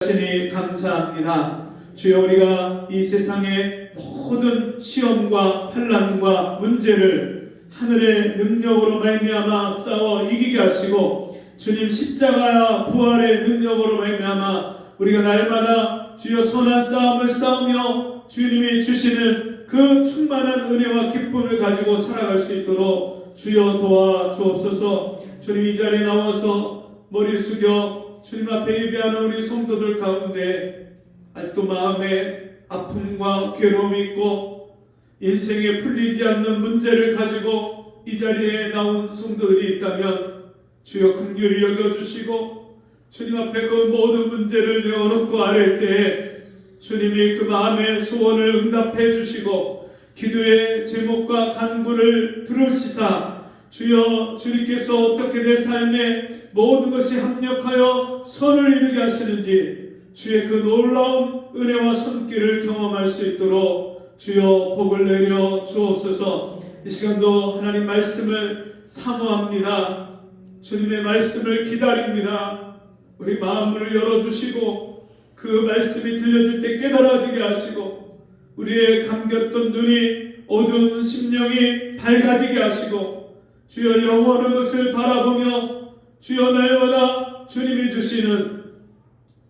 하시니 감사합니다. 주여, 우리가 이 세상의 모든 시험과 환난과 문제를 하늘의 능력으로 말미암아 싸워 이기게 하시고, 주님 십자가 부활의 능력으로 말미암아 우리가 날마다 주여 선한 싸움을 싸우며 주님이 주시는 그 충만한 은혜와 기쁨을 가지고 살아갈 수 있도록 주여 도와주옵소서. 주님, 이 자리에 나와서 머리 숙여 주님 앞에 예배하는 우리 성도들 가운데 아직도 마음에 아픔과 괴로움이 있고 인생에 풀리지 않는 문제를 가지고 이 자리에 나온 성도들이 있다면 주여 긍휼히 여겨주시고, 주님 앞에 그 모든 문제를 내어놓고 아랠 때에 주님이 그 마음의 소원을 응답해 주시고 기도의 제목과 간구를 들으시사 주여, 주님께서 어떻게 내 삶에 모든 것이 합력하여 선을 이루게 하시는지 주의 그 놀라운 은혜와 손길을 경험할 수 있도록 주여 복을 내려 주옵소서. 이 시간도 하나님 말씀을 사모합니다. 주님의 말씀을 기다립니다. 우리 마음을 열어주시고 그 말씀이 들려질 때 깨달아지게 하시고, 우리의 감겼던 눈이 어두운 심령이 밝아지게 하시고, 주여 영원한 것을 바라보며 주여 날마다 주님이 주시는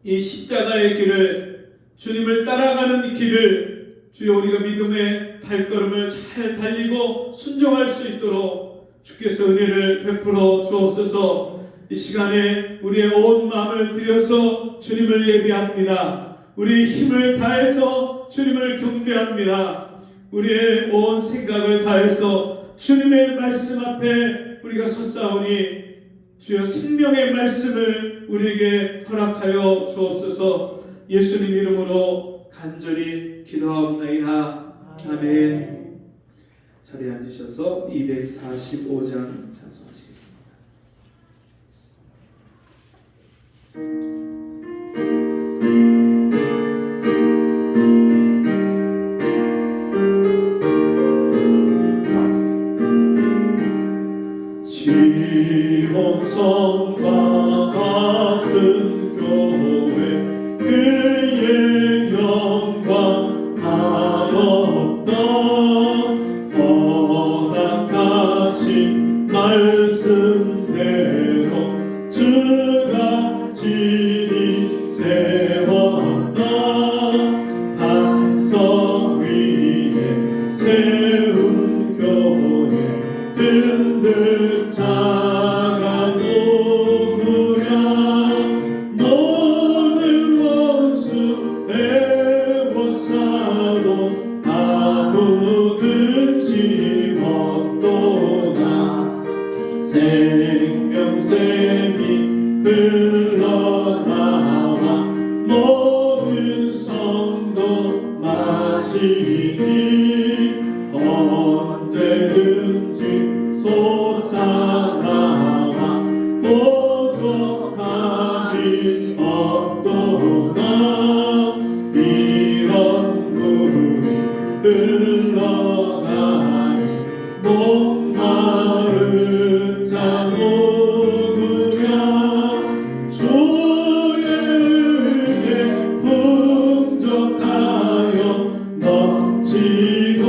이 십자가의 길을, 주님을 따라가는 이 길을 주여 우리가 믿음의 발걸음을 잘 달리고 순종할 수 있도록 주께서 은혜를 베풀어 주옵소서. 이 시간에 우리의 온 마음을 들여서 주님을 예배합니다. 우리 힘을 다해서 주님을 경배합니다. 우리의 온 생각을 다해서 주님의 말씀 앞에 우리가 섰사오니 주여 생명의 말씀을 우리에게 허락하여 주옵소서. 예수님 이름으로 간절히 기도하옵나이다. 아멘. 자리에 앉으셔서 245장 찬송하시겠습니다. 지옥성과 같은 교회, 그의 영광 한없다. 허락하신 말씀대로 주가 진히 세웠다. 반석 위에 세운 교회, 흔들 자가 누구랴. 모든 원수 애워싸도 아무든지 없도다. 생명샘이 흘러나와 모든 성도 마시니 언제든지 솟아나와 부족함이 없도다. 이런 물이 흘러가니 목마른 자 누구랴. 주의 은혜 풍족하여 넘치고도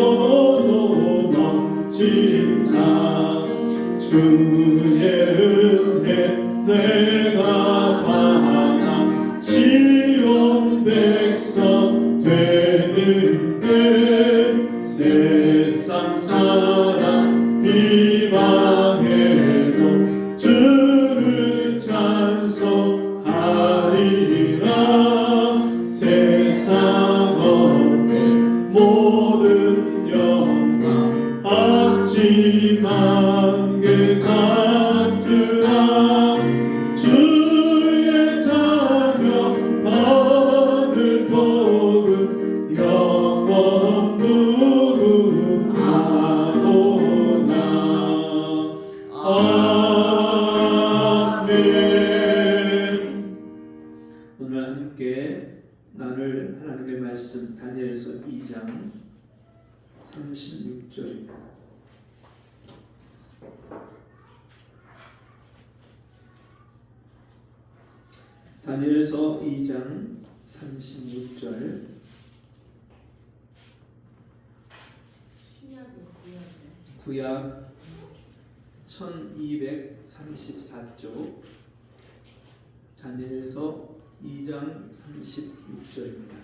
넘친다. 주의 은혜 내가 받아 지온 백성 되는데, 세상 사람 비방해도 주를 찬송하리라. 세상 없는 모든 영광 없지만 그 같으나, 주의 자녀 받을 복은 영원 무궁하도다. 아멘. 오늘 함께 나눌 하나님의 말씀, 다니엘서 2장 36절입니다. 다니엘서 2장 36절. 구약 1234쪽. 다니엘서 2장 36절입니다.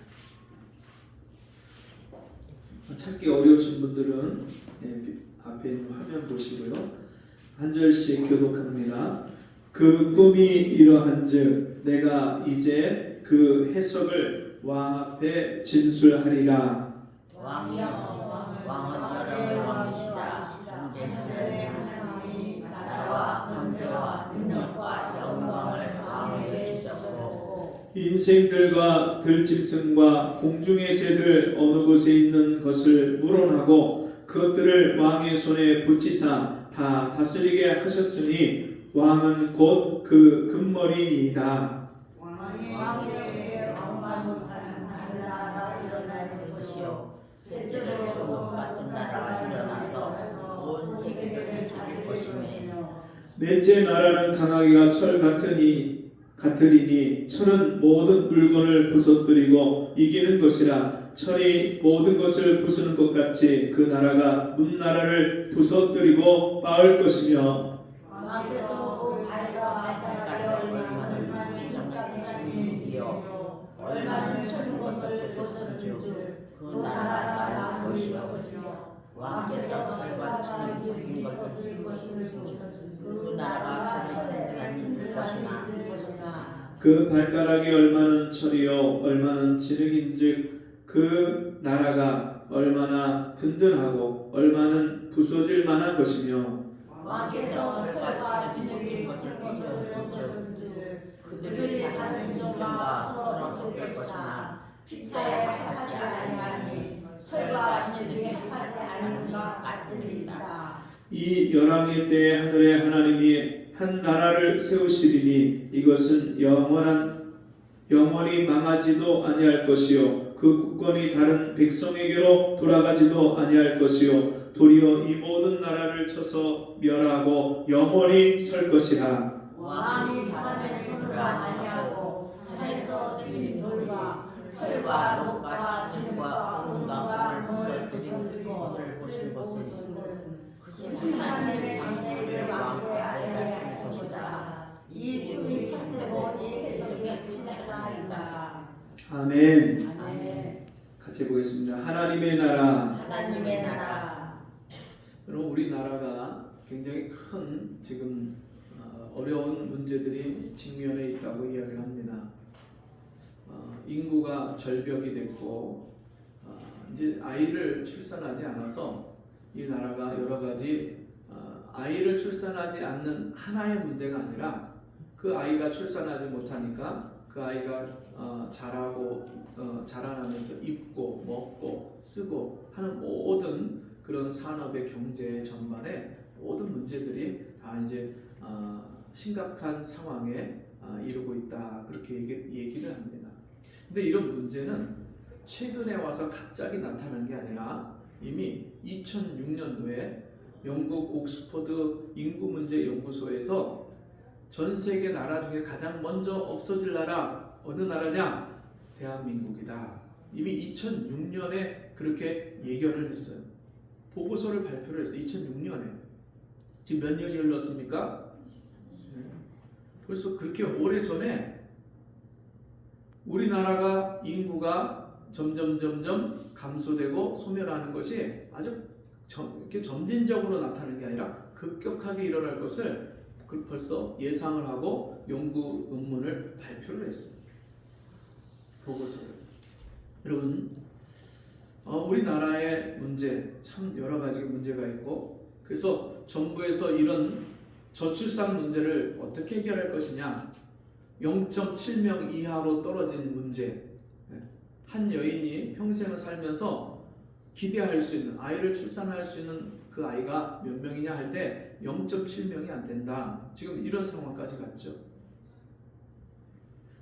찾기 어려우신 분들은 앞에 있는 화면 보시고요. 한 절씩 교독합니다. 그 꿈이 이러한즉 내가 이제 그 해석을 왕 앞에 진술하리라. 왕은 여러분의 왕이시라. 현재 하나님이 나라와 권세와 능력과 영광을 왕에게 주셨고 인생들과 들짐승과 공중의 새들 어느 곳에 있는 것을 물어나고 그것들을 왕의 손에 붙이사 다 다스리게 하셨으니 왕은 곧 그 금머리이다. 왕의 왕만 못하는 다른 나라가 일어날 것이요 셋째로 그것 같은 나라가 일어나서 온 세계를 다스릴 것이며 넷째 나라는 강하기가 철 같으리니 철은 모든 물건을 부서뜨리고 이기는 것이라. 철이 모든 것을 부수는 것 같이 그 나라가 문나라를 부서뜨리고 빻을 것이며 왕께서 그 발과 발가락에 얼마는 정까지 지니시며 얼마는 천 것을 부쉈은 줄그 나라가 왕의 것이며 왕께서 철과 철을 부수는 것을 이루었을 줄그 나라가 철에 든든함이 있을 것이나 그 발가락에 얼마는 철이요 얼마는 진흙인즉 그 나라가 얼마나 든든하고 얼마는 부서질 만한 것이며 왕께서 철과 진흙이 섞인 것을 부쉈은 줄 그들이 다른 종과 서로 될 것이나 피차에 합하지 아니하니 철과 진흙이 합하지 아닌 것 같으리이다. 이 열왕의 때에 하늘의 하나님이 한 나라를 세우시리니 이것은 영원히 망하지도 아니할 것이요 그 국권이 다른 백성에게로 돌아가지도 아니할 것이요 도리어 이 모든 나라를 쳐서 멸하고 영원히 설 것이라. 왕이 산을 손으로 아니하고 산에서 들린 돌과 철과 녹과 진과 온갖 금을 부수고 것을 보신 것은 하늘의 장래를 왕께 알게 하신 것이다. 이 꿈이 참되고 이 해석이 진짜이다. 아멘. 아멘. 같이 보겠습니다. 하나님의 나라. 하나님의 나라. 여러분 우리나라가 굉장히 큰 지금 어려운 문제들이 직면해 있다고 이야기를 합니다. 인구가 절벽이 됐고 이제 아이를 출산하지 않아서 이 나라가 여러 가지 아이를 출산하지 않는 하나의 문제가 아니라 그 아이가 출산하지 못하니까 그 아이가 자라고 자라나면서 입고 먹고 쓰고 하는 모든 그런 산업의 경제 전반에 모든 문제들이 다 이제 심각한 상황에 이르고 있다 그렇게 얘기를 합니다. 근데 이런 문제는 최근에 와서 갑자기 나타난 게 아니라 이미 2006년도에 영국 옥스퍼드 인구문제연구소에서 전 세계 나라 중에 가장 먼저 없어질 나라 어느 나라냐? 대한민국이다. 이미 2006년에 그렇게 예견을 했어요. 보고서를 발표를 했어요. 2006년에. 지금 몇 년이 흘렀습니까? 벌써 그렇게 오래전에 우리나라가 인구가 점점 감소되고 소멸하는 것이 아주 이렇게 점진적으로 나타나는 게 아니라 급격하게 일어날 것을 벌써 예상을 하고 연구 논문을 발표를 했어요. 보고서를. 여러분 우리나라의 문제 참 여러 가지 문제가 있고 그래서 정부에서 이런 저출산 문제를 어떻게 해결할 것이냐 0.7명 이하로 떨어진 문제 한 여인이 평생을 살면서 기대할 수 있는 아이를 출산할 수 있는 그 아이가 몇 명이냐 할 때 0.7명이 안 된다. 지금 이런 상황까지 갔죠.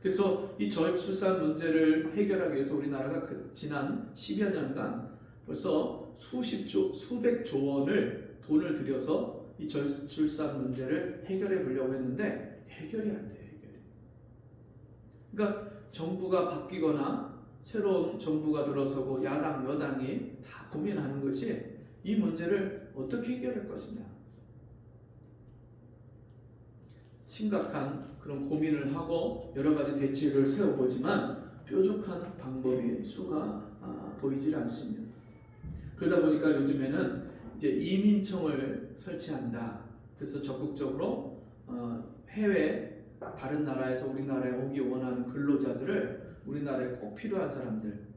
그래서 이 저출산 문제를 해결하기 위해서 우리나라가 지난 10여 년간 벌써 수백조 원을 돈을 들여서 이 저출산 문제를 해결해 보려고 했는데 해결이 안 돼요. 그러니까 정부가 바뀌거나 새로운 정부가 들어서고 야당, 여당이 다 고민하는 것이 이 문제를 어떻게 해결할 것이냐. 심각한 그런 고민을 하고 여러 가지 대책을 세워보지만 뾰족한 방법이 수가 보이질 않습니다. 그러다 보니까 요즘에는 이제 이민청을 설치한다. 그래서 적극적으로 해외 다른 나라에서 우리나라에 오기 원하는 근로자들을 우리나라에 꼭 필요한 사람들,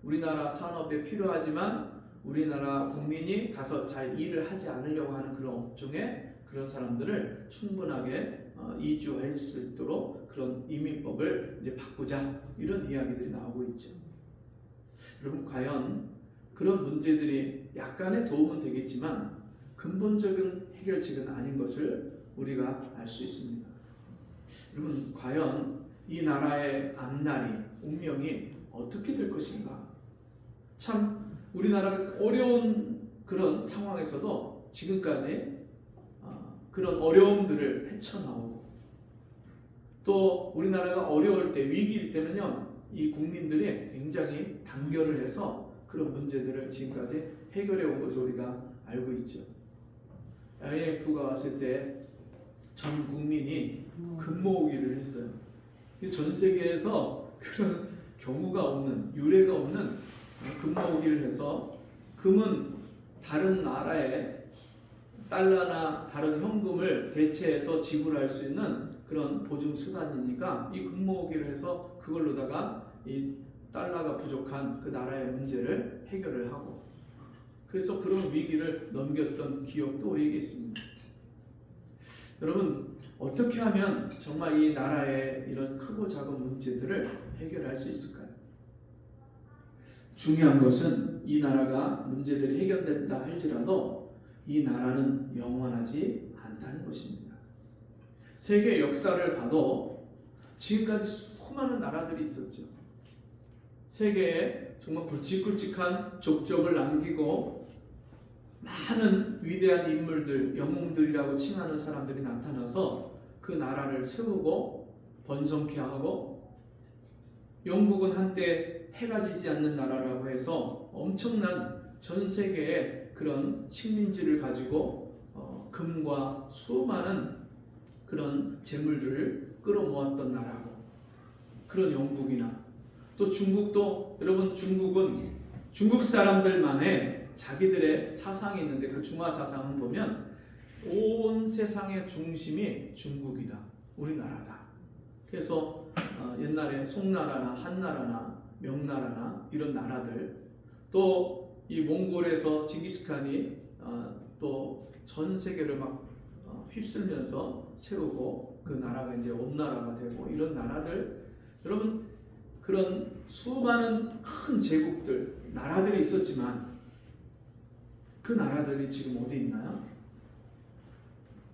우리나라 산업에 필요하지만 우리나라 국민이 가서 잘 일을 하지 않으려고 하는 그런 업종에 그런 사람들을 충분하게 이주할 수 있도록 그런 이민법을 이제 바꾸자, 이런 이야기들이 나오고 있죠. 여러분, 과연 그런 문제들이 약간의 도움은 되겠지만 근본적인 해결책은 아닌 것을 우리가 알 수 있습니다. 여러분, 과연 이 나라의 앞날이, 운명이 어떻게 될 것인가? 참 우리나라는 어려운 그런 상황에서도 지금까지 그런 어려움들을 헤쳐나오고, 또 우리나라가 어려울 때, 위기일 때는요, 이 국민들이 굉장히 단결을 해서 그런 문제들을 지금까지 해결해 온 것을 우리가 알고 있죠. IMF가 왔을 때 전 국민이 금 모으기를 했어요. 전 세계에서 그런 경우가 없는, 유례가 없는 금 모으기를 해서, 금은 다른 나라의 달러나 다른 현금을 대체해서 지불할 수 있는 그런 보증 수단이니까 이 금 모으기를 해서 그걸로다가 이 달러가 부족한 그 나라의 문제를 해결을 하고, 그래서 그런 위기를 넘겼던 기억도 우리에게 있습니다. 여러분, 어떻게 하면 정말 이 나라의 이런 크고 작은 문제들을 해결할 수 있을까요? 중요한 것은 이 나라가 문제들이 해결된다 할지라도 이 나라는 영원하지 않다는 것입니다. 세계 역사를 봐도 지금까지 수많은 나라들이 있었죠. 세계에 정말 굵직굵직한 족적을 남기고 많은 위대한 인물들, 영웅들이라고 칭하는 사람들이 나타나서 그 나라를 세우고 번성케 하고, 영국은 한때 해가 지지 않는 나라라고 해서 엄청난 전 세계의 그런 식민지를 가지고 금과 수많은 그런 재물들을 끌어모았던 나라고, 그런 영국이나 또 중국도, 여러분, 중국은 중국 사람들만의 자기들의 사상이 있는데 그 중화 사상을 보면 온 세상의 중심이 중국이다, 우리나라다. 그래서 옛날에 송나라나 한나라나 명나라나 이런 나라들, 또 이 몽골에서 징기스칸이 또 전 세계를 막 휩쓸면서 세우고 그 나라가 이제 온나라가 되고, 이런 나라들, 여러분, 그런 수많은 큰 제국들, 나라들이 있었지만 그 나라들이 지금 어디 있나요?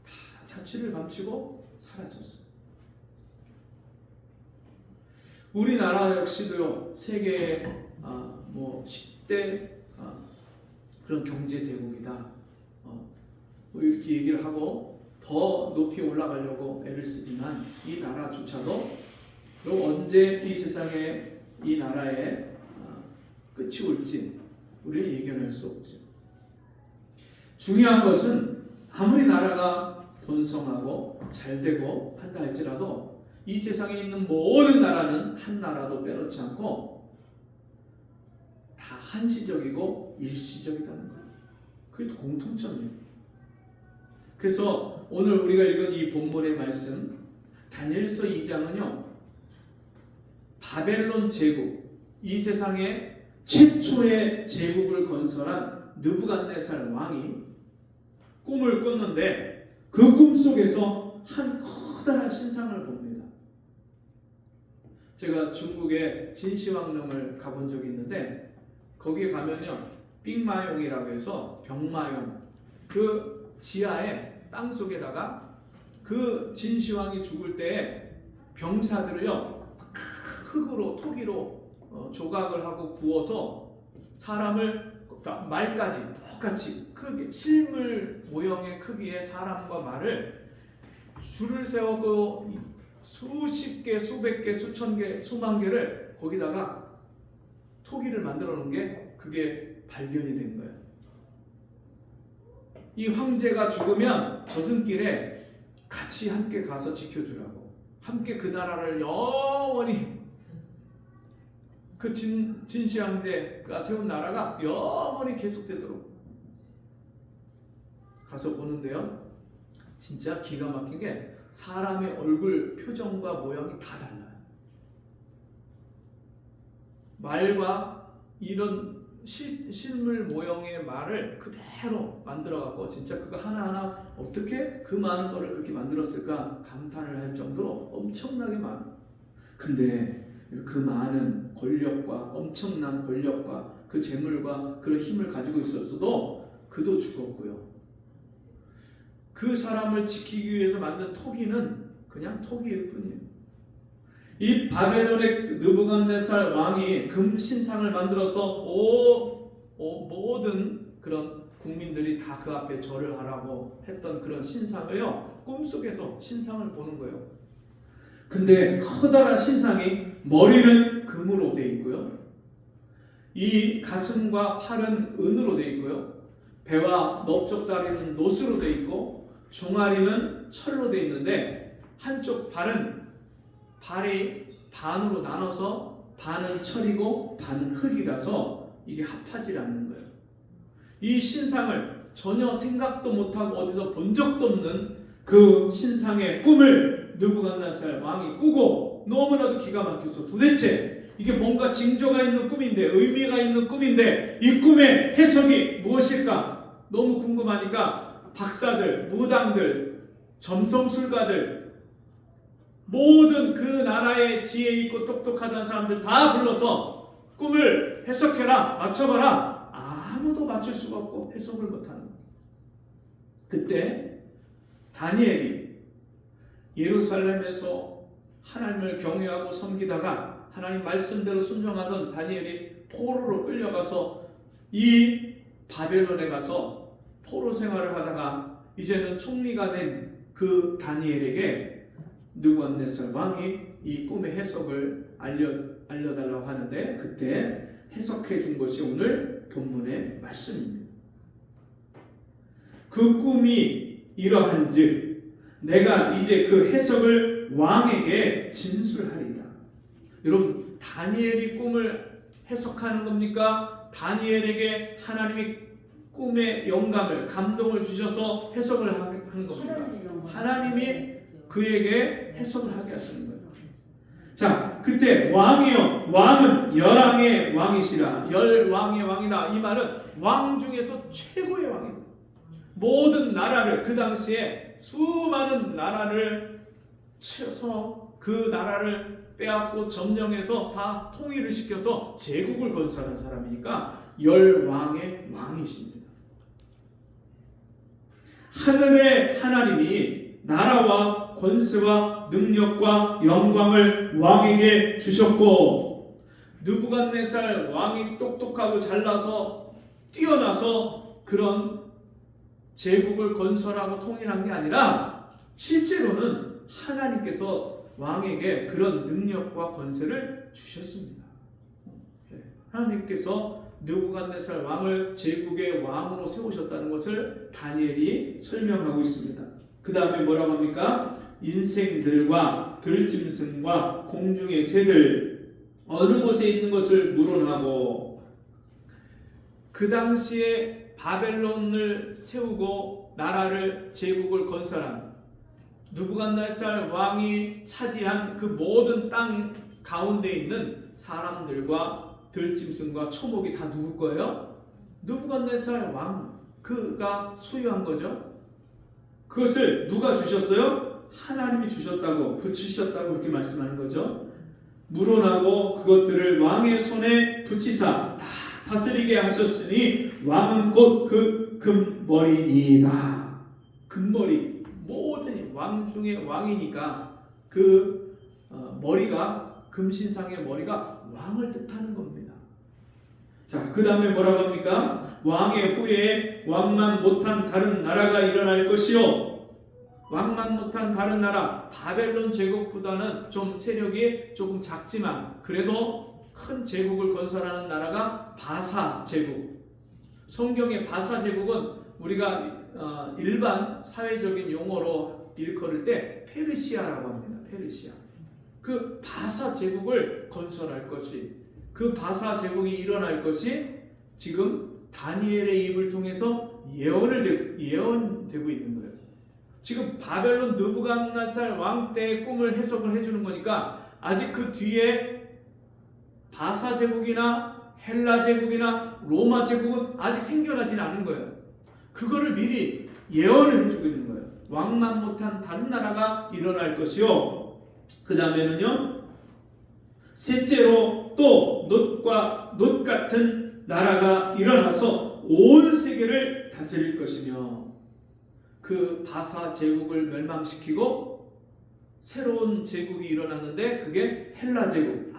다 자취를 감추고 사라졌어요. 우리나라 역시도요, 세계의 10대 그런 경제 대국이다, 뭐 이렇게 얘기를 하고 더 높이 올라가려고 애를 쓰지만 이 나라조차도 언제 이 세상에 이 나라의 끝이 올지 우리는 예견할 수 없죠. 중요한 것은 아무리 나라가 번성하고 잘되고 한다 할지라도 이 세상에 있는 모든 나라는 한 나라도 빼놓지 않고 다 한시적이고 일시적이라는 거예요. 그게 공통점이에요. 그래서 오늘 우리가 읽은 이 본문의 말씀, 다니엘서 2장은요, 바벨론 제국, 이 세상에 최초의 제국을 건설한 느부갓네살 왕이 꿈을 꿨는데 그 꿈 속에서 한 커다란 신상을 봅니다. 제가 중국의 진시황릉을 가본 적이 있는데 거기에 가면요, 빅마용이라고 해서 병마용, 그 지하에 땅 속에다가 그 진시황이 죽을 때에 병사들을요 흙으로, 토기로 조각을 하고 구워서 사람을, 그러니까 말까지 똑같이 크게, 실물 모형의 크기의 사람과 말을 줄을 세우고 수십 개, 수백 개, 수천 개, 수만 개를 거기다가 토기를 만들어 놓은 게 그게 발견이 된 거예요. 이 황제가 죽으면 저승길에 같이 함께 가서 지켜주라고, 함께 그 나라를 영원히, 그 진시 황제가 세운 나라가 영원히 계속되도록 가서 보는데요, 진짜 기가 막힌 게 사람의 얼굴 표정과 모양이 다 달라요. 말과 이런 실물 모형의 말을 그대로 만들어갖고 진짜 그거 하나하나 어떻게 그 많은 거를 그렇게 만들었을까 감탄을 할 정도로 엄청나게 많아. 근데 그 많은 권력과 엄청난 권력과 그 재물과 그런 힘을 가지고 있었어도 그도 죽었고요. 그 사람을 지키기 위해서 만든 토기는 그냥 토기일 뿐이에요. 이 바벨론의 느부갓네살 왕이 금신상을 만들어서 모든 그런 국민들이 다 그 앞에 절을 하라고 했던 그런 신상을요, 꿈속에서 신상을 보는 거예요. 근데 커다란 신상이 머리는 금으로 되어 있고요, 이 가슴과 팔은 은으로 되어 있고요, 배와 넓적다리는 노스로 되어 있고 종아리는 철로 되어 있는데 한쪽 발이 반으로 나눠서 반은 철이고 반은 흙이라서 이게 합하지 않는 거예요. 이 신상을 전혀 생각도 못하고 어디서 본 적도 없는 그 신상의 꿈을 느부갓네살 왕이 꾸고 너무나도 기가 막혀서 도대체 이게 뭔가 징조가 있는 꿈인데, 의미가 있는 꿈인데 이 꿈의 해석이 무엇일까 너무 궁금하니까 박사들, 무당들, 점성술가들, 모든 그 나라에 지혜 있고 똑똑하다는 사람들 다 불러서 꿈을 해석해라, 맞춰봐라. 아무도 맞출 수가 없고 해석을 못하는 거예요. 그때 다니엘이 예루살렘에서 하나님을 경외하고 섬기다가 하나님 말씀대로 순종하던 다니엘이 포로로 끌려가서 이 바벨론에 가서 포로 생활을 하다가 이제는 총리가 된 그 다니엘에게 느부갓네살 왕이 이 꿈의 해석을 알려달라고 하는데, 그때 해석해 준 것이 오늘 본문의 말씀입니다. 그 꿈이 이러한즉 내가 이제 그 해석을 왕에게 진술하리이다. 여러분, 다니엘이 꿈을 해석하는 겁니까? 다니엘에게 하나님이 꿈의 영감을, 감동을 주셔서 해석을 하는 겁니까? 하나님이 그에게 해석을 하게 하시는 거예요. 자, 그때 왕이요, 왕은 열왕의 왕이시라. 열왕의 왕이다. 이 말은 왕 중에서 최고의 왕이다. 모든 나라를, 그 당시에 수많은 나라를 쳐서 그 나라를 빼앗고 점령해서 다 통일을 시켜서 제국을 건설한 사람이니까 열왕의 왕이십니다. 하늘의 하나님이 나라와 권세와 능력과 영광을 왕에게 주셨고, 느부갓네살 왕이 똑똑하고 잘나서 뛰어나서 그런 제국을 건설하고 통일한 게 아니라 실제로는 하나님께서 왕에게 그런 능력과 권세를 주셨습니다. 하나님께서 느부갓네살 왕을 제국의 왕으로 세우셨다는 것을 다니엘이 설명하고 있습니다. 그 다음에 뭐라고 합니까? 인생들과 들짐승과 공중의 새들 어느 곳에 있는 것을 물어나고, 그 당시에 바벨론을 세우고 나라를, 제국을 건설한 느부갓네살 왕이 차지한 그 모든 땅 가운데 있는 사람들과 들짐승과 초목이 다 누구 거예요? 느부갓네살 왕, 그가 소유한 거죠. 그것을 누가 주셨어요? 하나님이 주셨다고, 붙이셨다고 그렇게 말씀하는 거죠. 물어나고 그것들을 왕의 손에 붙이사 다 다스리게 하셨으니 왕은 곧 그 금머리니이다. 금머리, 모든 왕 중에 왕이니까 그 머리가, 금신상의 머리가 왕을 뜻하는 겁니다. 자, 그 다음에 뭐라고 합니까? 왕의 후에 왕만 못한 다른 나라가 일어날 것이요, 왕만 못한 다른 나라 바벨론 제국보다는 좀 세력이 조금 작지만 그래도 큰 제국을 건설하는 나라가 바사 제국. 성경의 바사 제국은 우리가 일반 사회적인 용어로 일컬을 때 페르시아라고 합니다. 페르시아. 그 바사 제국을 건설할 것이, 그 바사 제국이 일어날 것이 지금 다니엘의 입을 통해서 예언되고 있는 거예요. 지금 바벨론 느부갓네살 왕 때의 꿈을 해석을 해주는 거니까 아직 그 뒤에 바사 제국이나 헬라 제국이나 로마 제국은 아직 생겨나지는 않은 거예요. 그거를 미리 예언을 해주고 있는 거예요. 왕만 못한 다른 나라가 일어날 것이요. 그 다음에는요, 셋째로 또 놋 같은 나라가 일어나서 온 세계를 다스릴 것이며, 그 바사 제국을 멸망시키고 새로운 제국이 일어났는데 그게 헬라 제국,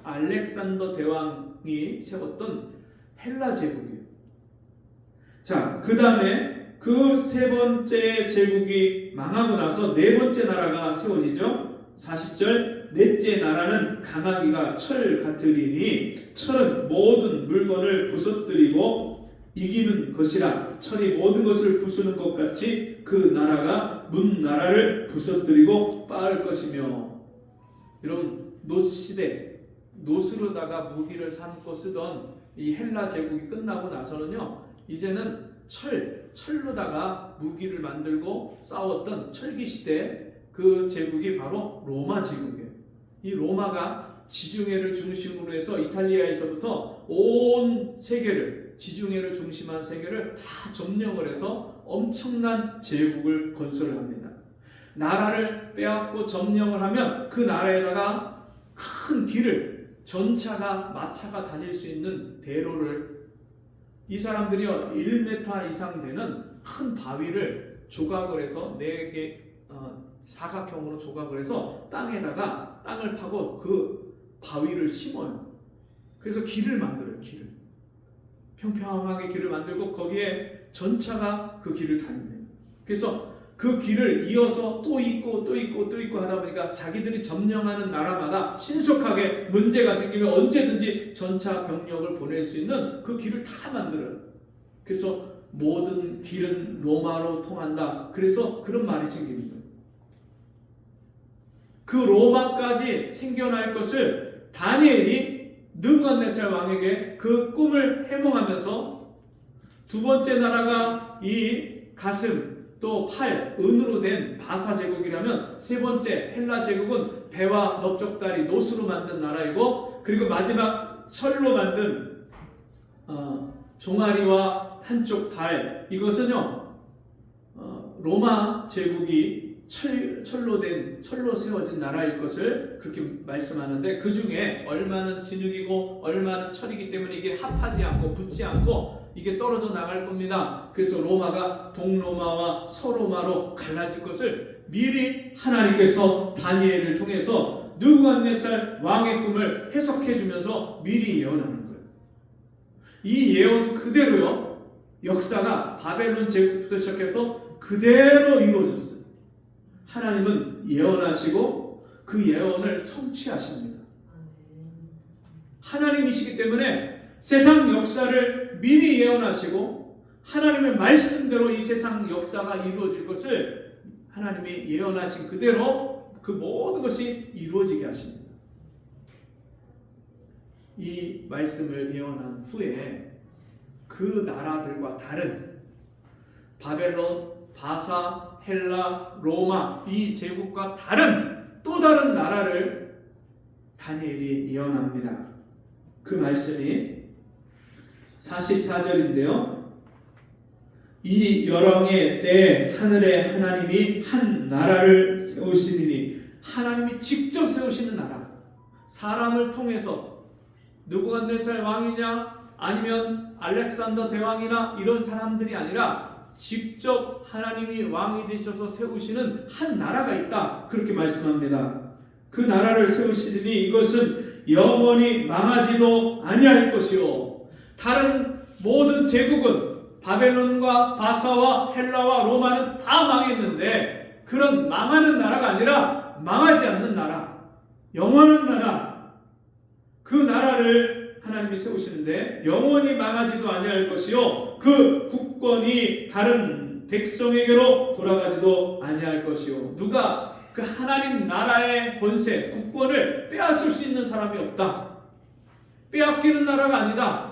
알렉산더 대왕이 세웠던 헬라 제국이에요. 자, 그 다음에 그 세 번째 제국이 망하고 나서 네 번째 나라가 세워지죠. 40절, 넷째 나라는 강하기가 철 같으리니 철은 모든 물건을 부서뜨리고 이기는 것이라. 철이 모든 것을 부수는 것 같이 그 나라가 문 나라를 부서뜨리고 빠을 것이며. 여러분, 놋 시대, 놋으로다가 무기를 삼고 쓰던 이 헬라 제국이 끝나고 나서는요, 이제는 철로다가 무기를 만들고 싸웠던 철기 시대, 그 제국이 바로 로마 제국이에요. 이 로마가 지중해를 중심으로 해서 이탈리아에서부터 온 세계를, 지중해를 중심한 세계를 다 점령을 해서 엄청난 제국을 건설합니다. 나라를 빼앗고 점령을 하면 그 나라에다가 큰 길을, 전차가, 마차가 다닐 수 있는 대로를, 이 사람들이요 1m 이상 되는 큰 바위를 조각을 해서 4개 사각형으로 조각을 해서 땅을 파고 그 바위를 심어요. 그래서 길을 만들어요. 길을 평평하게 길을 만들고 거기에 전차가 그 길을 다닙니다. 그래서 그 길을 이어서 또 있고 하다 보니까 자기들이 점령하는 나라마다 신속하게 문제가 생기면 언제든지 전차 병력을 보낼 수 있는 그 길을 다 만들어요. 그래서 모든 길은 로마로 통한다. 그래서 그런 말이 생깁니다. 그 로마까지 생겨날 것을 다니엘이 느부갓네살 왕에게 그 꿈을 해몽하면서, 두 번째 나라가 이 가슴 또 팔, 은으로 된 바사 제국이라면 세 번째 헬라 제국은 배와 넓적다리, 놋으로 만든 나라이고, 그리고 마지막 철로 만든 종아리와 한쪽 발, 이것은요 로마 제국이 철로 세워진 나라일 것을 그렇게 말씀하는데, 그 중에 얼마는 진흙이고 얼마는 철이기 때문에 이게 합하지 않고 붙지 않고 이게 떨어져 나갈 겁니다. 그래서 로마가 동로마와 서로마로 갈라질 것을 미리 하나님께서 다니엘을 통해서 느부갓네살 왕의 꿈을 해석해 주면서 미리 예언하는 거예요. 이 예언 그대로요, 역사가 바벨론 제국부터 시작해서 그대로 이루어졌어요. 하나님은 예언하시고 그 예언을 성취하십니다. 하나님이시기 때문에 세상 역사를 미리 예언하시고 하나님의 말씀대로 이 세상 역사가 이루어질 것을 하나님이 예언하신 그대로 그 모든 것이 이루어지게 하십니다. 이 말씀을 예언한 후에 그 나라들과 다른 바벨론, 바사, 헬라, 로마, 이 제국과 다른 또 다른 나라를 다니엘이 예언합니다. 그 말씀이 44절인데요. 이 열왕의 때에 하늘의 하나님이 한 나라를 세우시리니, 하나님이 직접 세우시는 나라, 사람을 통해서 느부갓네살 왕이냐 아니면 알렉산더 대왕이나 이런 사람들이 아니라 직접 하나님이 왕이 되셔서 세우시는 한 나라가 있다, 그렇게 말씀합니다. 그 나라를 세우시리니 이것은 영원히 망하지도 아니할 것이요, 다른 모든 제국은 바벨론과 바사와 헬라와 로마는 다 망했는데 그런 망하는 나라가 아니라 망하지 않는 나라, 영원한 나라, 그 나라를 하나님이 세우시는데 영원히 망하지도 아니할 것이요 그 국권이 다른 백성에게로 돌아가지도 아니할 것이요 누가 그 하나님 나라의 권세, 국권을 빼앗을 수 있는 사람이 없다. 빼앗기는 나라가 아니다.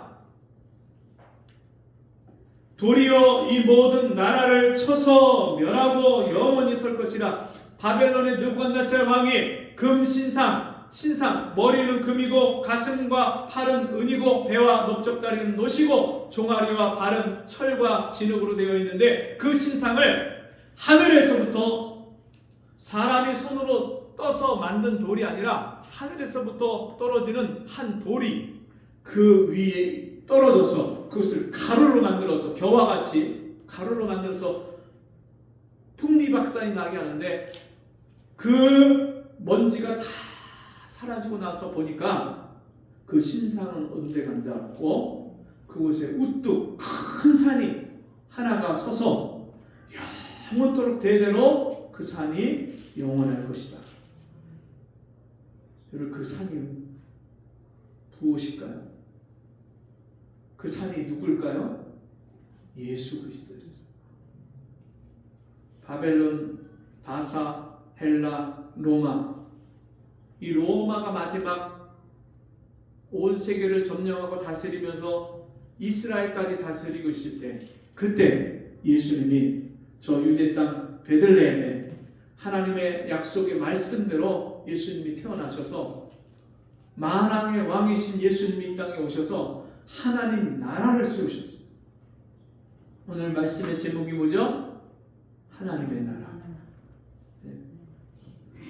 도리어 이 모든 나라를 쳐서 멸하고 영원히 설 것이라. 바벨론의 느부갓네살 왕이 금신상, 신상, 머리는 금이고 가슴과 팔은 은이고 배와 넓적다리는 노시고 종아리와 발은 철과 진흙으로 되어 있는데 그 신상을 하늘에서부터 사람이 손으로 떠서 만든 돌이 아니라 하늘에서부터 떨어지는 한 돌이 그 위에 떨어져서 그것을 가루로 만들어서 겨와 같이 가루로 만들어서 풍미박산이 나게 하는데 그 먼지가 다 사라지고 나서 보니까 그 신상은 언제 간다고 그곳에 우뚝 큰 산이 하나가 서서 영원토록 대대로 그 산이 영원할 것이다. 여러분 그 산이 무엇일까요? 그 산이 누굴까요? 예수 그리스도입니다. 바벨론, 바사, 헬라, 로마 이 로마가 마지막 온 세계를 점령하고 다스리면서 이스라엘까지 다스리고 있을 때 그때 예수님이 저 유대 땅 베들레헴에 하나님의 약속의 말씀대로 예수님이 태어나셔서 만왕의 왕이신 예수님이 이 땅에 오셔서 하나님 나라를 세우셨어요. 오늘 말씀의 제목이 뭐죠? 하나님의 나라.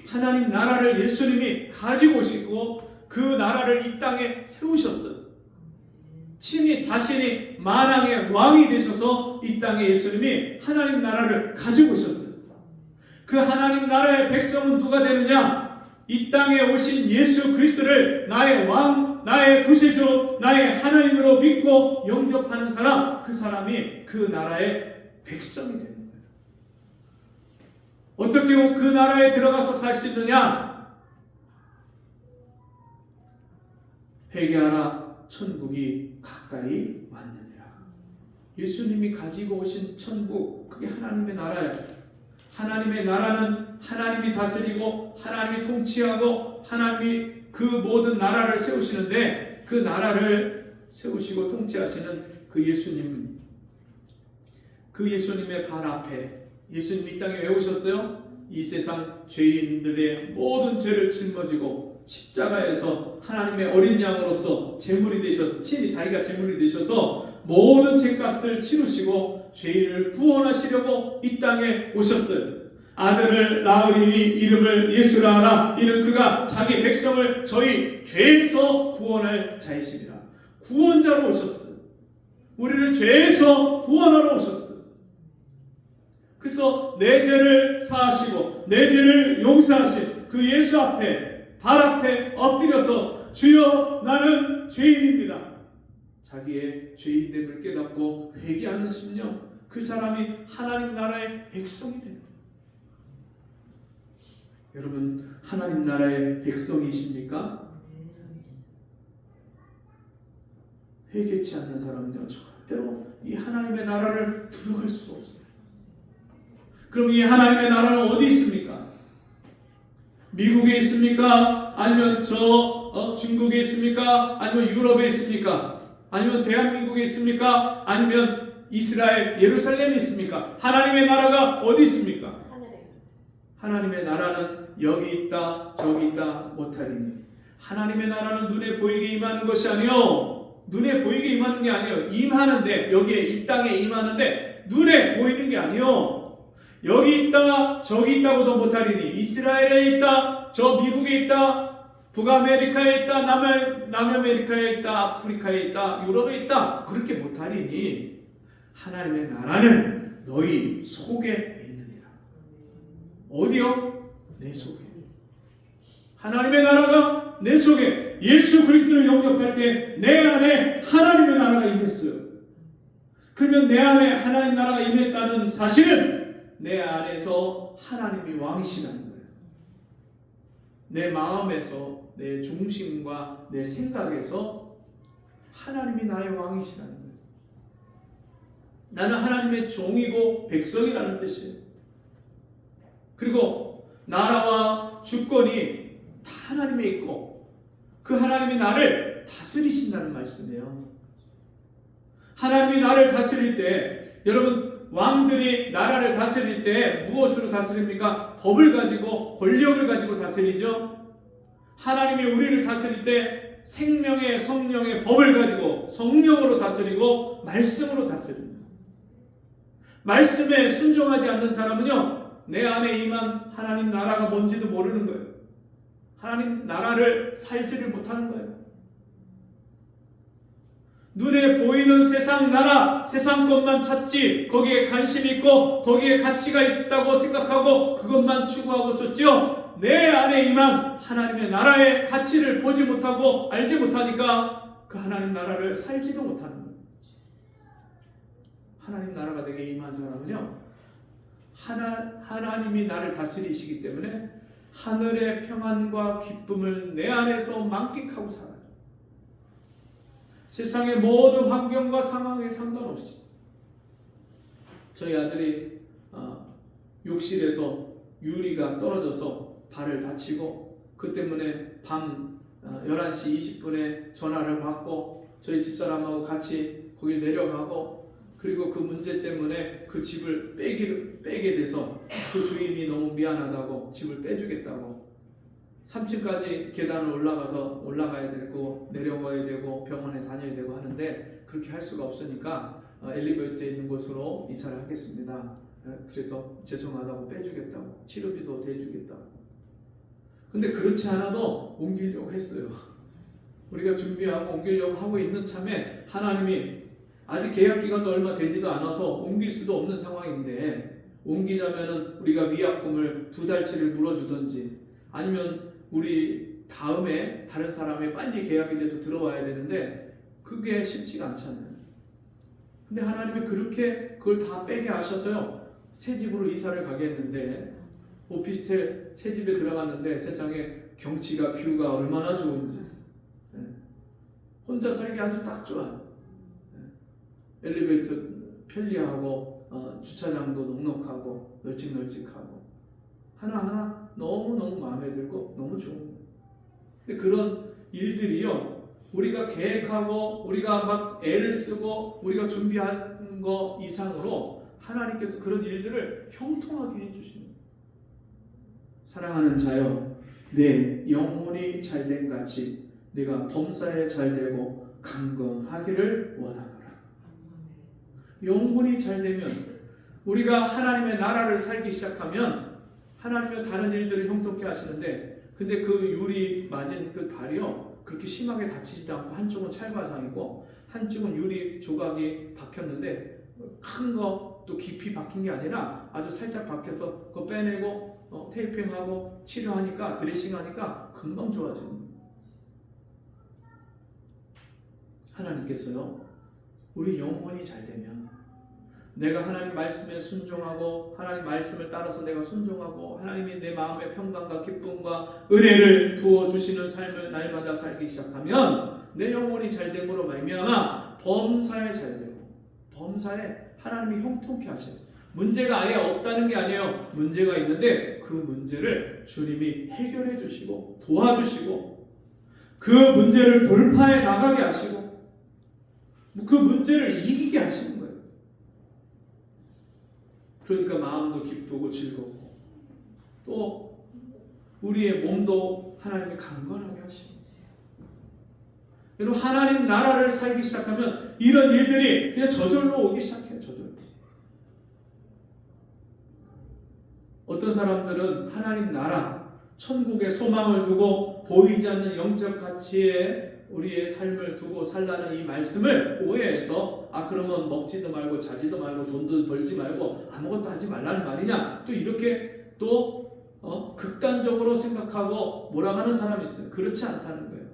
하나님 나라를 예수님이 가지고 오시고 그 나라를 이 땅에 세우셨어요. 친히 자신이 만왕의 왕이 되셔서 이 땅에 예수님이 하나님 나라를 가지고 오셨어요. 그 하나님 나라의 백성은 누가 되느냐? 이 땅에 오신 예수 그리스도를 나의 왕, 나의 구세주, 나의 하나님으로 믿고 영접하는 사람, 그 사람이 그 나라의 백성이 됩니다. 어떻게 그 나라에 들어가서 살 수 있느냐? 회개하라, 천국이 가까이 왔느니라. 예수님이 가지고 오신 천국, 그게 하나님의 나라예요. 하나님의 나라는 하나님이 다스리고 하나님이 통치하고 하나님이 그 모든 나라를 세우시는데 그 나라를 세우시고 통치하시는 그 예수님, 그 예수님의 발 앞에 예수님이 이 땅에 왜 오셨어요? 이 세상 죄인들의 모든 죄를 짊어지고 십자가에서 하나님의 어린 양으로서 제물이 되셔서 친히 자기가 제물이 되셔서 모든 죄값을 치르시고 죄인을 구원하시려고 이 땅에 오셨어요. 아들을 낳으리니 이름을 예수라 하라. 이는 그가 자기 백성을 저희 죄에서 구원할 자이시니라. 구원자로 오셨어요. 우리를 죄에서 구원하러 오셨어요. 그래서 내 죄를 사하시고 내 죄를 용서하신 그 예수 앞에 발 앞에 엎드려서 주여 나는 죄인입니다. 자기의 죄인됨을 깨닫고 회개하는 심령, 그 사람이 하나님 나라의 백성이 됩니다. 여러분 하나님 나라의 백성이십니까? 회개치 않는 사람은요 절대로 이 하나님의 나라를 들어갈 수가 없어요. 그럼 이 하나님의 나라는 어디 있습니까? 미국에 있습니까? 아니면 중국에 있습니까? 아니면 유럽에 있습니까? 아니면 대한민국에 있습니까? 아니면 이스라엘 예루살렘에 있습니까? 하나님의 나라가 어디 있습니까? 하나님의 나라는 여기 있다 저기 있다 못하리니 하나님의 나라는 눈에 보이게 임하는 것이 아니요 눈에 보이게 임하는 게 아니에요. 임하는데 여기에 이 땅에 임하는데 눈에 보이는 게 아니요 여기 있다 저기 있다고도 못하리니 이스라엘에 있다 저 미국에 있다 북아메리카에 있다 남아메리카에 있다 아프리카에 있다 유럽에 있다 그렇게 못하리니 하나님의 나라는 너희 속에 있느니라. 어디요? 내 속에. 하나님의 나라가 내 속에 예수 그리스도를 영접할 때 내 안에 하나님의 나라가 임했어요. 그러면 내 안에 하나님 나라가 임했다는 사실은 내 안에서 하나님이 왕이시라는 거예요. 내 마음에서, 내 중심과 내 생각에서 하나님이 나의 왕이시라는 거예요. 나는 하나님의 종이고 백성이라는 뜻이에요. 그리고 나라와 주권이 다 하나님에 있고 그 하나님이 나를 다스리신다는 말씀이에요. 하나님이 나를 다스릴 때, 여러분 왕들이 나라를 다스릴 때 무엇으로 다스립니까? 법을 가지고, 권력을 가지고 다스리죠. 하나님이 우리를 다스릴 때 생명의 성령의 법을 가지고 성령으로 다스리고 말씀으로 다스립니다. 말씀에 순종하지 않는 사람은요, 내 안에 임한 하나님 나라가 뭔지도 모르는 거예요. 하나님 나라를 살지를 못하는 거예요. 눈에 보이는 세상 나라, 세상 것만 찾지, 거기에 관심이 있고 거기에 가치가 있다고 생각하고 그것만 추구하고 쫓지요. 내 안에 임한 하나님의 나라의 가치를 보지 못하고 알지 못하니까 그 하나님 나라를 살지도 못하는 거예요. 하나님 나라가 내게 임한 사람은요, 하나님이 나를 다스리시기 때문에 하늘의 평안과 기쁨을 내 안에서 만끽하고 살아요. 세상의 모든 환경과 상황에 상관없이. 저희 아들이 욕실에서 유리가 떨어져서 발을 다치고 그 때문에 밤 11시 20분에 전화를 받고 저희 집사람하고 같이 거기 내려가고, 그리고 그 문제 때문에 그 집을 빼게 돼서 그 주인이 너무 미안하다고 집을 빼주겠다고 3층까지 계단을 올라가야 되고 내려가야 되고 병원에 다녀야 되고 하는데 그렇게 할 수가 없으니까 엘리베이터에 있는 곳으로 이사를 하겠습니다. 그래서 죄송하다고 빼주겠다고, 치료비도 대주겠다고. 근데 그렇지 않아도 옮기려고 했어요. 우리가 준비하고 옮기려고 하고 있는 참에 하나님이 아직 계약 기간도 얼마 되지도 않아서 옮길 수도 없는 상황인데, 옮기자면은 우리가 위약금을 2달치를 물어주든지 아니면 우리 다음에 다른 사람이 빨리 계약이 돼서 들어와야 되는데 그게 쉽지가 않잖아요. 근데 하나님이 그렇게 그걸 다 빼게 하셔서요, 새 집으로 이사를 가게 했는데, 오피스텔 새 집에 들어갔는데 세상에 경치가, 뷰가 얼마나 좋은지, 혼자 살기 아주 딱 좋아요. 엘리베이터 편리하고 주차장도 넉넉하고 널찍널찍하고 하나하나 너무너무 마음에 들고 너무 좋은 거예요. 근데 그런 일들이요, 우리가 계획하고 우리가 막 애를 쓰고 우리가 준비한 거 이상으로 하나님께서 그런 일들을 형통하게 해주시는 거예요. 사랑하는 자여, 내 영혼이 잘된 같이 내가 범사에 잘되고 강건하기를 원하노라. 영혼이 잘되면, 우리가 하나님의 나라를 살기 시작하면 하나님의 다른 일들을 형통케 하시는데, 근데 그 유리 맞은 그 발이요, 그렇게 심하게 다치지도 않고 한쪽은 찰과상이고 한쪽은 유리 조각이 박혔는데, 큰 거 또 깊이 박힌 게 아니라 아주 살짝 박혀서 그거 빼내고 테이핑하고 치료하니까, 드레싱하니까 금방 좋아지는 거예요. 하나님께서요, 우리 영혼이 잘 되면, 내가 하나님 말씀에 순종하고 하나님 말씀을 따라서 내가 순종하고 하나님이 내 마음에 평강과 기쁨과 은혜를 부어주시는 삶을 날마다 살기 시작하면 내 영혼이 잘됨으로 말미암아 범사에 잘되고, 범사에 하나님이 형통케 하셔요. 문제가 아예 없다는 게 아니에요. 문제가 있는데 그 문제를 주님이 해결해 주시고 도와주시고 그 문제를 돌파해 나가게 하시고 그 문제를 이기게 하시는 거예요. 그러니까 마음도 기쁘고 즐겁고 또 우리의 몸도 하나님이 강건하게 하시고, 여러분 하나님 나라를 살기 시작하면 이런 일들이 그냥 저절로 오기 시작해요. 저절로. 어떤 사람들은 하나님 나라, 천국에 소망을 두고 보이지 않는 영적 가치에 우리의 삶을 두고 살라는 이 말씀을 오해해서 그러면 먹지도 말고 자지도 말고 돈도 벌지 말고 아무것도 하지 말라는 말이냐, 또 이렇게 또 극단적으로 생각하고 몰아가는 사람이 있어요. 그렇지 않다는 거예요.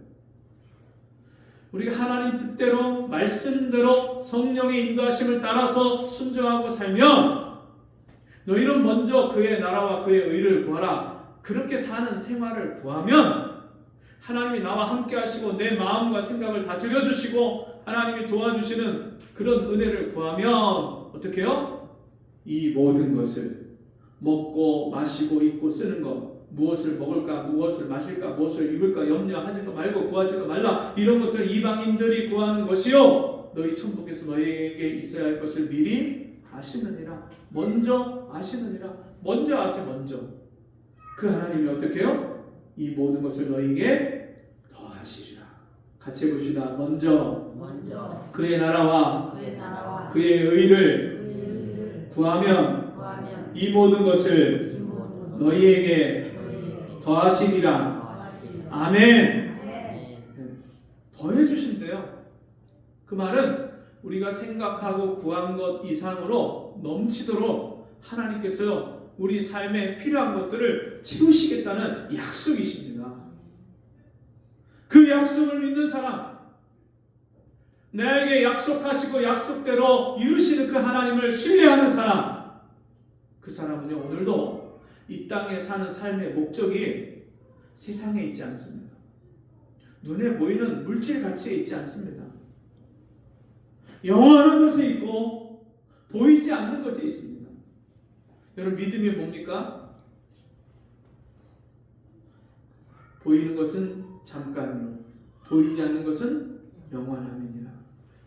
우리가 하나님 뜻대로 말씀대로 성령의 인도하심을 따라서 순종하고 살면 너희는 먼저 그의 나라와 그의 의를 구하라. 그렇게 사는 생활을 구하면 하나님이 나와 함께 하시고 내 마음과 생각을 다스려 주시고 하나님이 도와주시는 그런 은혜를 구하면 어떻게 해요? 이 모든 것을 먹고 마시고 입고 쓰는 것, 무엇을 먹을까, 무엇을 마실까, 무엇을 입을까 염려하지도 말고 구하지도 말라. 이런 것들 이방인들이 구하는 것이요 너희 천국에서 너희에게 있어야 할 것을 미리 아시느니라. 먼저 아시느니라. 먼저 아세요. 먼저. 그 하나님이 어떻게 해요? 이 모든 것을 너희에게 더하시리라. 같이 해봅시다. 먼저 그의 나라와 그의 의를 구하면 이 모든 것을 너희에게 더하시리라. 아멘. 더해 주신대요. 그 말은 우리가 생각하고 구한 것 이상으로 넘치도록 하나님께서 우리 삶에 필요한 것들을 채우시겠다는 약속이십니다. 그 약속을 믿는 사람, 나에게 약속하시고 약속대로 이루시는 그 하나님을 신뢰하는 사람, 그 사람은요 오늘도 이 땅에 사는 삶의 목적이 세상에 있지 않습니다. 눈에 보이는 물질 가치에 있지 않습니다. 영원한 것에 있고 보이지 않는 것에 있습니다. 여러분 믿음이 뭡니까? 보이는 것은 잠깐이요 보이지 않는 것은 영원함이니라.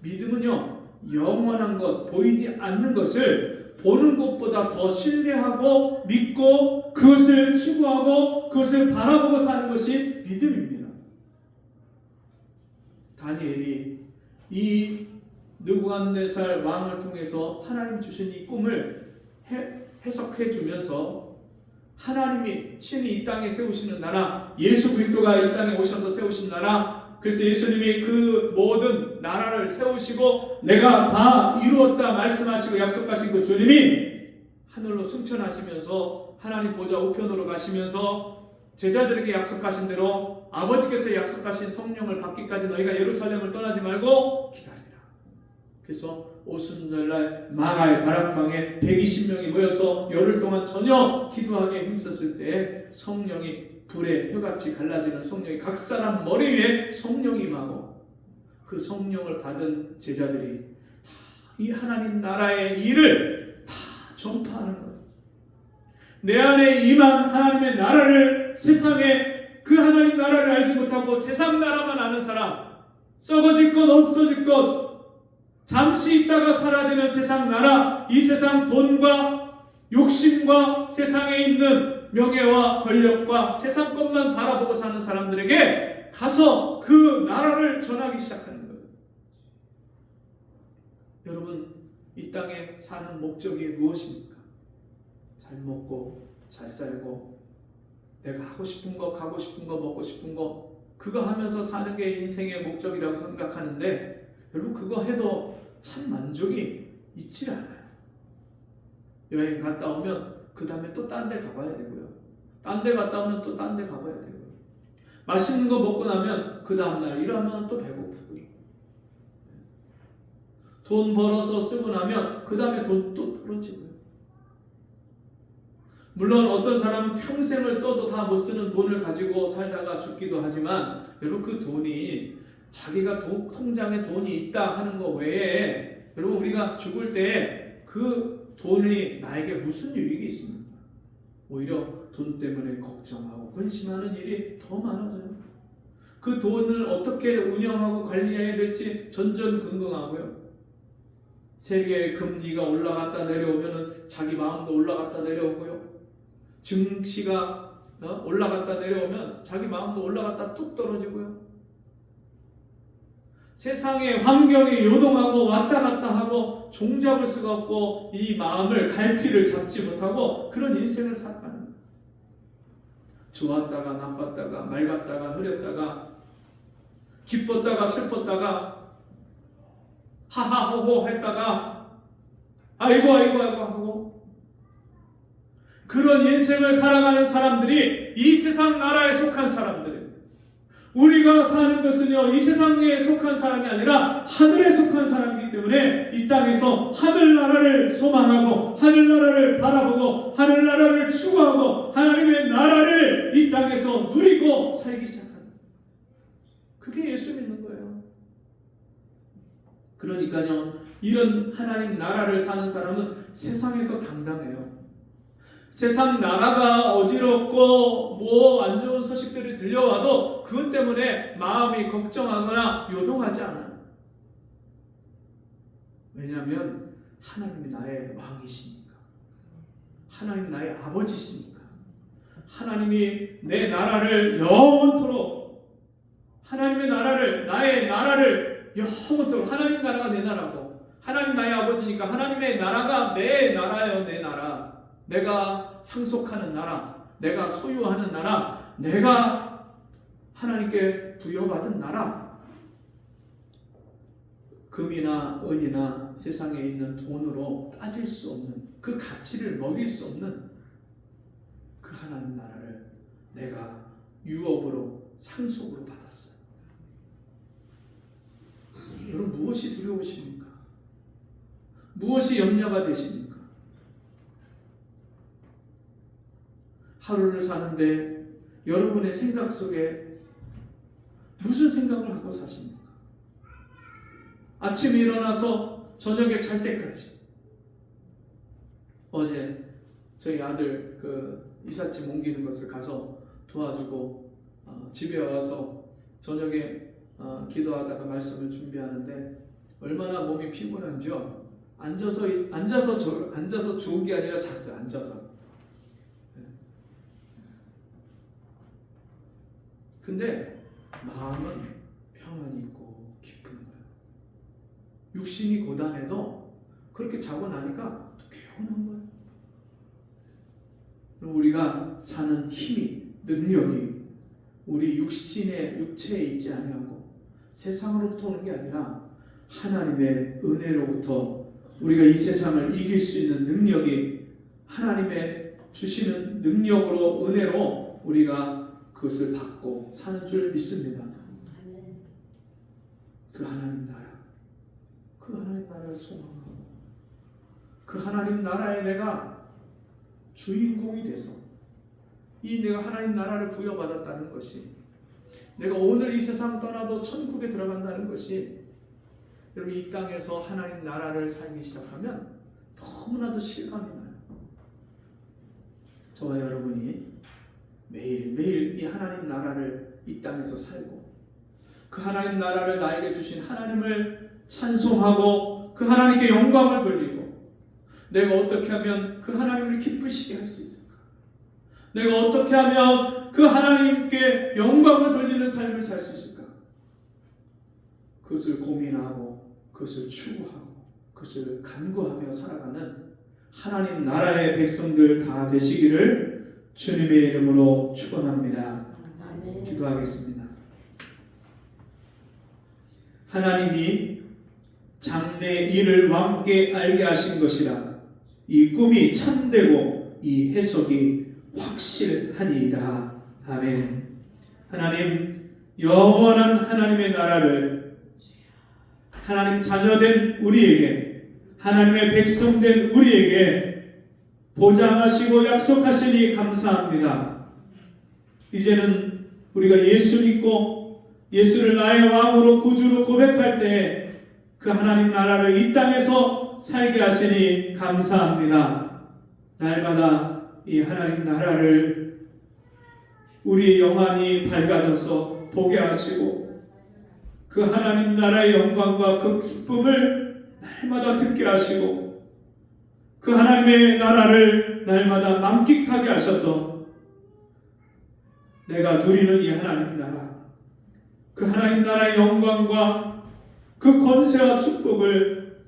믿음은요 영원한 것, 보이지 않는 것을 보는 것보다 더 신뢰하고 믿고 그것을 추구하고 그것을 바라보고 사는 것이 믿음입니다. 다니엘이 이 느부갓네살 왕을 통해서 하나님 주신 이 꿈을 해석해 주면서 하나님이 친히 이 땅에 세우시는 나라, 예수 그리스도가 이 땅에 오셔서 세우신 나라, 그래서 예수님이 그 모든 나라를 세우시고 내가 다 이루었다 말씀하시고 약속하신 그 주님이 하늘로 승천하시면서 하나님 보좌 우편으로 가시면서 제자들에게 약속하신 대로 아버지께서 약속하신 성령을 받기까지 너희가 예루살렘을 떠나지 말고 기다리라. 그래서 오순절날 마가의 다락방에 120명이 모여서 열흘 동안 전혀 기도하기에 힘썼을 때 성령이 불에 혀같이 갈라지는 성령이 각 사람 머리 위에 성령이 임하고 그 성령을 받은 제자들이 다 이 하나님 나라의 일을 다 전파하는 거예요. 내 안에 임한 하나님의 나라를 세상에 그 하나님 나라를 알지 못하고 세상 나라만 아는 사람, 썩어질 것 없어질 것, 잠시 있다가 사라지는 세상 나라, 이 세상 돈과 욕심과 세상에 있는 명예와 권력과 세상 것만 바라보고 사는 사람들에게 가서 그 나라를 전하기 시작하는 거예요. 여러분, 이 땅에 사는 목적이 무엇입니까? 잘 먹고 잘 살고 내가 하고 싶은 거, 가고 싶은 거, 먹고 싶은 거 그거 하면서 사는 게 인생의 목적이라고 생각하는데 여러분 그거 해도 참 만족이 있지 않아요. 여행 갔다 오면 그 다음에 또 딴 데 가봐야 되고요. 딴 데 갔다 오면 또 딴 데 가봐야 되고요. 맛있는 거 먹고 나면 그 다음날 일하면 또 배고프고요. 돈 벌어서 쓰고 나면 그 다음에 돈 또 떨어지고요. 물론 어떤 사람은 평생을 써도 다 못 쓰는 돈을 가지고 살다가 죽기도 하지만 여러분 그 돈이 자기가 통장에 돈이 있다 하는 거 외에 여러분 우리가 죽을 때 그 돈이 나에게 무슨 유익이 있습니까? 오히려 돈 때문에 걱정하고 근심하는 일이 더 많아져요. 그 돈을 어떻게 운영하고 관리해야 될지 전전긍긍하고요. 세계 금리가 올라갔다 내려오면 자기 마음도 올라갔다 내려오고요. 증시가 올라갔다 내려오면 자기 마음도 올라갔다 뚝 떨어지고요. 세상의 환경이 요동하고 왔다 갔다 하고 종잡을 수가 없고 이 마음을 갈피를 잡지 못하고 그런 인생을 살아가는 거예요. 좋았다가 나빴다가 맑았다가 흐렸다가 기뻤다가 슬펐다가 하하호호 했다가 아이고 하고 그런 인생을 살아가는 사람들이 이 세상 나라에 속한 사람들이에요. 우리가 사는 것은요, 이 세상에 속한 사람이 아니라 하늘에 속한 사람이기 때문에 이 땅에서 하늘나라를 소망하고 하늘나라를 바라보고 하늘나라를 추구하고 하나님의 나라를 이 땅에서 누리고 살기 시작합니다. 그게 예수 믿는 거예요. 그러니까요, 이런 하나님 나라를 사는 사람은 세상에서 당당해요. 세상 나라가 어지럽고 뭐 안 좋은 소식들이 들려와도 그것 때문에 마음이 걱정하거나 요동하지 않아요. 왜냐하면 하나님이 나의 왕이시니까, 하나님이 나의 아버지시니까, 하나님이 내 나라를 영원토록, 하나님의 나라를, 나의 나라를 영원토록, 하나님 나라가 내 나라고 하나님 나의 아버지니까 하나님의 나라가 내 나라예요. 내 나라, 내가 상속하는 나라, 내가 소유하는 나라, 내가 하나님께 부여받은 나라. 금이나 은이나 세상에 있는 돈으로 따질 수 없는, 그 가치를 먹일 수 없는 그 하나님 나라를 내가 유업으로, 상속으로 받았어요. 여러분, 무엇이 두려우십니까? 무엇이 염려가 되십니까? 하루를 사는데 여러분의 생각 속에 무슨 생각을 하고 사십니까? 아침에 일어나서 저녁에 잘 때까지. 어제 저희 아들 그 이삿짐 옮기는 것을 가서 도와주고 집에 와서 저녁에 기도하다가 말씀을 준비하는데 얼마나 몸이 피곤한지요. 앉아서 좋은 게 아니라 잤어요. 앉아서. 근데 마음은 평안이 있고 기쁜 거예요. 육신이 고단해도 그렇게 자고 나니까 또 개운한 거예요. 우리가 사는 힘이, 능력이 우리 육체에 있지 아니하고 세상으로부터 오는 게 아니라 하나님의 은혜로부터, 우리가 이 세상을 이길 수 있는 능력이 하나님의 주시는 능력으로, 은혜로 우리가 그것을 받고 사는 줄 믿습니다. 그 하나님 나라, 그 하나님 나라를 소망하고 그 하나님 나라에 내가 주인공이 돼서, 이 내가 하나님 나라를 부여받았다는 것이, 내가 오늘 이 세상 떠나도 천국에 들어간다는 것이, 여러분 이 땅에서 하나님 나라를 살기 시작하면 너무나도 실감이 나요. 저와 여러분이 매일매일 이 하나님 나라를 이 땅에서 살고 그 하나님 나라를 나에게 주신 하나님을 찬송하고 그 하나님께 영광을 돌리고, 내가 어떻게 하면 그 하나님을 기쁘시게 할 수 있을까? 내가 어떻게 하면 그 하나님께 영광을 돌리는 삶을 살 수 있을까? 그것을 고민하고 그것을 추구하고 그것을 간구하며 살아가는 하나님 나라의 백성들 다 되시기를 주님의 이름으로 축원합니다. 기도하겠습니다. 하나님이 장래 일을 왕께 알게 하신 것이라 이 꿈이 참되고 이 해석이 확실하니이다. 아멘. 하나님, 영원한 하나님의 나라를 하나님 자녀된 우리에게, 하나님의 백성된 우리에게 보장하시고 약속하시니 감사합니다. 이제는 우리가 예수 믿고 예수를 나의 왕으로 구주로 고백할 때 그 하나님 나라를 이 땅에서 살게 하시니 감사합니다. 날마다 이 하나님 나라를 우리의 영안이 밝아져서 보게 하시고 그 하나님 나라의 영광과 그 기쁨을 날마다 듣게 하시고 그 하나님의 나라를 날마다 만끽하게 하셔서 내가 누리는 이 하나님 나라, 그 하나님 나라의 영광과 그 권세와 축복을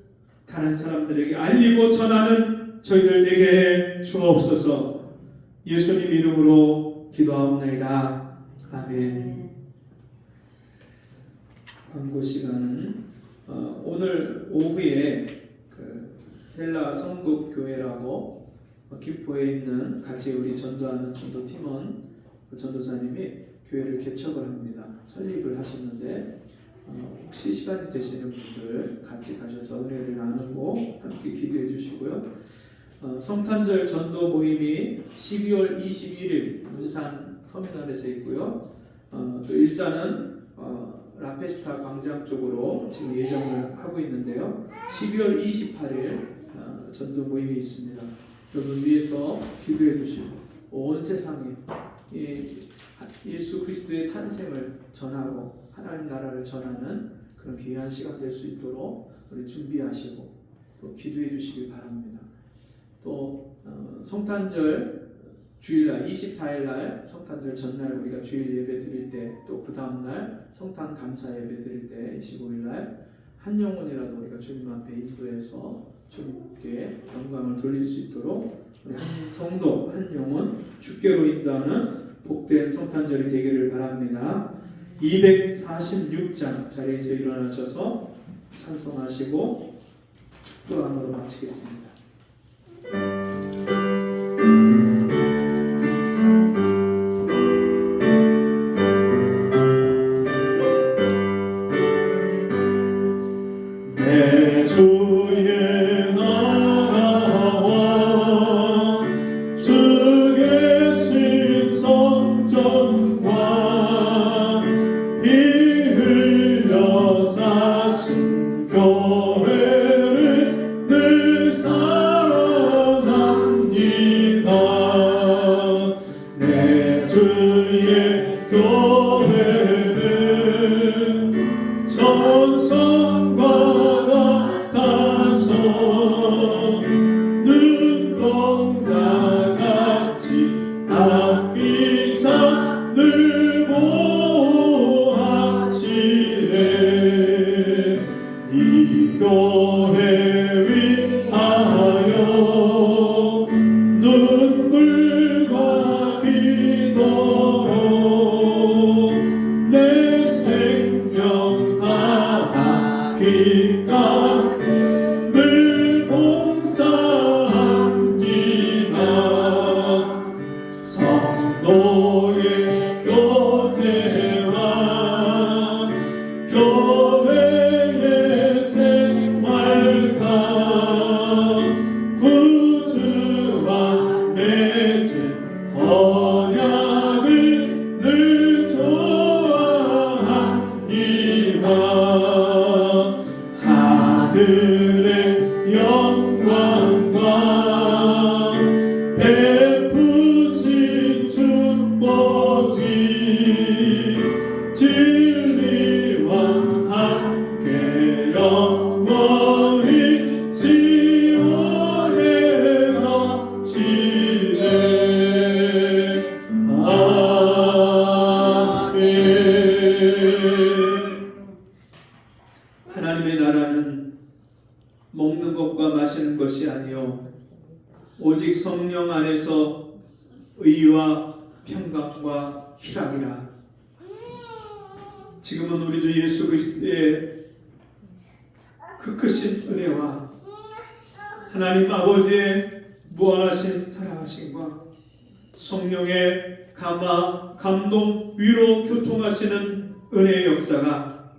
다른 사람들에게 알리고 전하는 저희들 되게 주옵소서. 예수님 이름으로 기도하옵나이다. 아멘. 광고 시간은 오늘 오후에 그 셀라 성국교회라고 김포에 있는 같이 우리 전도하는 전도팀원 전도사님이 교회를 개척을 합니다. 설립을 하셨는데 혹시 시간이 되시는 분들 같이 가셔서 은혜를 나누고 함께 기도해 주시고요. 성탄절 전도 모임이 12월 21일 문산 터미널에서 있고요. 또 일산은 라페스타 광장 쪽으로 지금 예정을 하고 있는데요. 12월 28일 전도 모임이 있습니다. 여러분 위해서 기도해 주시고 온 세상에 예수 그리스도의 탄생을 전하고 하나님 나라를 전하는 그런 귀한 시간 될 수 있도록 우리 준비하시고 또 기도해 주시기 바랍니다. 또 성탄절 주일날 24일날 성탄절 전날 우리가 주일 예배 드릴 때 또 그 다음날 성탄 감사 예배 드릴 때 25일날 한 영혼이라도 우리가 주님 앞에 인도해서 주님께 영광을 돌릴 수 있도록 우리 한 성도 한 영혼 주께로 인도하는 복된 성탄절이 되기를 바랍니다. 246장 자리에서 일어나셔서 찬송하시고 축도함으로 마치겠습니다. 내 주의 나라와 주 계신 성전과 피 흘려 사신 교회를 늘 사랑합니다. 내 주의 교회는 천성과 같아서 눈동자같이 아끼사 늘 보호하시네. 이 교회 위하여 눈물과 기도로 내 생명 다하기까지 늘 봉사합니다. 성도의 교제와 교회의 생활과 구주와 맺은 언약을 늘 좋아합니다. 하늘의 영광과 베푸신 축복이 진리와 함께 영원히 지원해 넘치네. 아멘. 하나님의 나라는 먹는 것과 마시는 것이 아니요 오직 성령 안에서 의와 평강과 희락이라. 지금은 우리 주 예수 그리스도의 그 크신 은혜와 하나님 아버지의 무한하신 사랑하심과 성령의 감화, 감동, 위로, 교통하시는 은혜의 역사가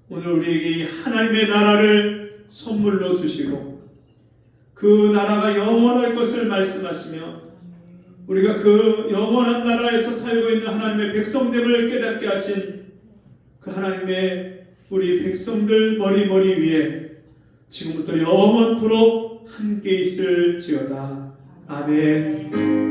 오늘 우리에게 이 하나님의 나라를 선물로 주시고 그 나라가 영원할 것을 말씀하시며 우리가 그 영원한 나라에서 살고 있는 하나님의 백성됨을 깨닫게 하신 그 하나님의 우리 백성들 머리 위에 지금부터 영원토록 함께 있을지어다. 아멘.